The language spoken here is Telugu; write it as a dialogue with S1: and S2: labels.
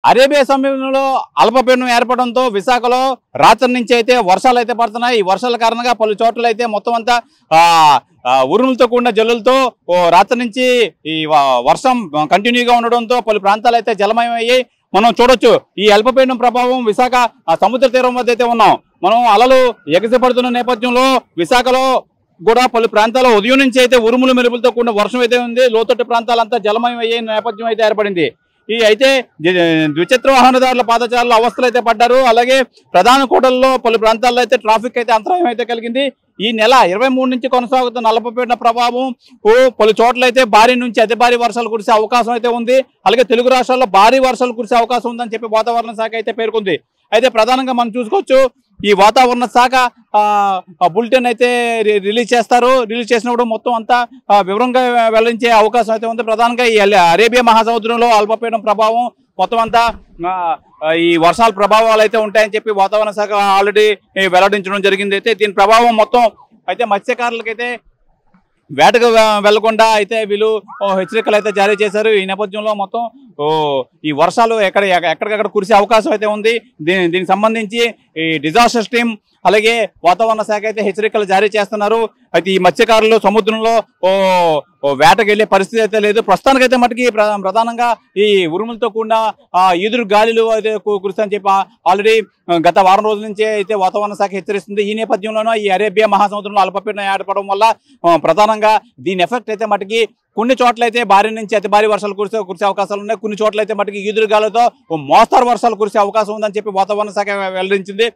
S1: అరేబియా సమయంలో అల్పపీడనం ఏర్పడంతో విశాఖలో రాత్రి నుంచి అయితే వర్షాలు అయితే పడుతున్నాయి. ఈ వర్షాల కారణంగా పలు చోట్ల అయితే మొత్తం అంతా ఉరుములతో కూడిన జల్లులతో రాత్రి నుంచి ఈ వర్షం కంటిన్యూగా ఉండడంతో పలు ప్రాంతాలు అయితే జలమయం అయ్యాయి. మనం చూడొచ్చు ఈ అల్పపీడనం ప్రభావం విశాఖ సముద్ర తీరం వద్ద అయితే ఉన్నాం. మనం అలలు ఎగసిపడుతున్న నేపథ్యంలో విశాఖలో కూడా పలు ప్రాంతాల్లో ఉదయం నుంచి అయితే ఉరుములు మెరుపులతో కూడిన వర్షం అయితే ఉంది. లోతట్టు ప్రాంతాలంతా జలమయం అయ్యే నేపథ్యం అయితే ఏర్పడింది. ఈ అయితే ద్విచక్ర వాహనదారుల పాదచారుల అవస్థలు అయితే పడ్డారు. అలాగే ప్రధాన కూడల్లో పలు ప్రాంతాల్లో అయితే ట్రాఫిక్ అయితే అంతరాయం అయితే కలిగింది. ఈ నెల 23 నుంచి కొనసాగుతున్న అల్పపీడన ప్రభావం పలు చోట్ల అయితే భారీ నుంచి అతి భారీ వర్షాలు కురిసే అవకాశం అయితే ఉంది. అలాగే తెలుగు రాష్ట్రాల్లో భారీ వర్షాలు కురిసే అవకాశం ఉందని చెప్పి వాతావరణ శాఖ అయితే పేర్కొంది. అయితే ప్రధానంగా మనం చూసుకోవచ్చు ఈ వాతావరణ శాఖ బులెటిన్ అయితే రిలీజ్ చేస్తారు. రిలీజ్ చేసినప్పుడు మొత్తం అంతా వివరంగా వెల్లడించే అవకాశం అయితే ఉంది. ప్రధానంగా ఈ అరేబియా మహాసముద్రంలో అల్పపీడనం ప్రభావం మొత్తం అంతా ఈ వర్షాల ప్రభావాలు అయితే ఉంటాయని చెప్పి వాతావరణ శాఖ ఆల్రెడీ వెల్లడించడం జరిగింది. అయితే దీని ప్రభావం మొత్తం అయితే మత్స్యకారులకైతే వేటకు వెళ్లకుండా అయితే వీళ్ళు హెచ్చరికలు అయితే జారీ చేశారు. ఈ నేపథ్యంలో మొత్తం ఈ వర్షాలు ఎక్కడికక్కడ కురిసే అవకాశం అయితే ఉంది. దీనికి సంబంధించి ఈ డిజాస్టర్ టీమ్ అలాగే వాతావరణ శాఖ అయితే హెచ్చరికలు జారీ చేస్తున్నారు. అయితే ఈ మత్స్యకారులు సముద్రంలో వేటకు వెళ్లే పరిస్థితి అయితే లేదు. ప్రస్తుతానికైతే మటుకి ప్రధానంగా ఈ ఉరుములతో కూడిన ఈదురు గాలిలు అయితే కురుస్తాయని చెప్పి ఆల్రెడీ గత వారం రోజుల నుంచే అయితే వాతావరణ శాఖ హెచ్చరిస్తుంది. ఈ నేపథ్యంలోనూ ఈ అరేబియా మహాసముద్రంలో అల్పపీడనం ఏర్పడడం వల్ల ప్రధానంగా దీని ఎఫెక్ట్ అయితే మటుకి కొన్ని చోట్ల అయితే భారీ నుంచి అతి భారీ వర్షాలు కురిసే అవకాశాలు ఉన్నాయి. కొన్ని చోట్ల అయితే మటుకి ఈదురు గాలితో మోస్తరు వర్షాలు కురిసే అవకాశం ఉందని చెప్పి వాతావరణ శాఖ వెల్లడించింది.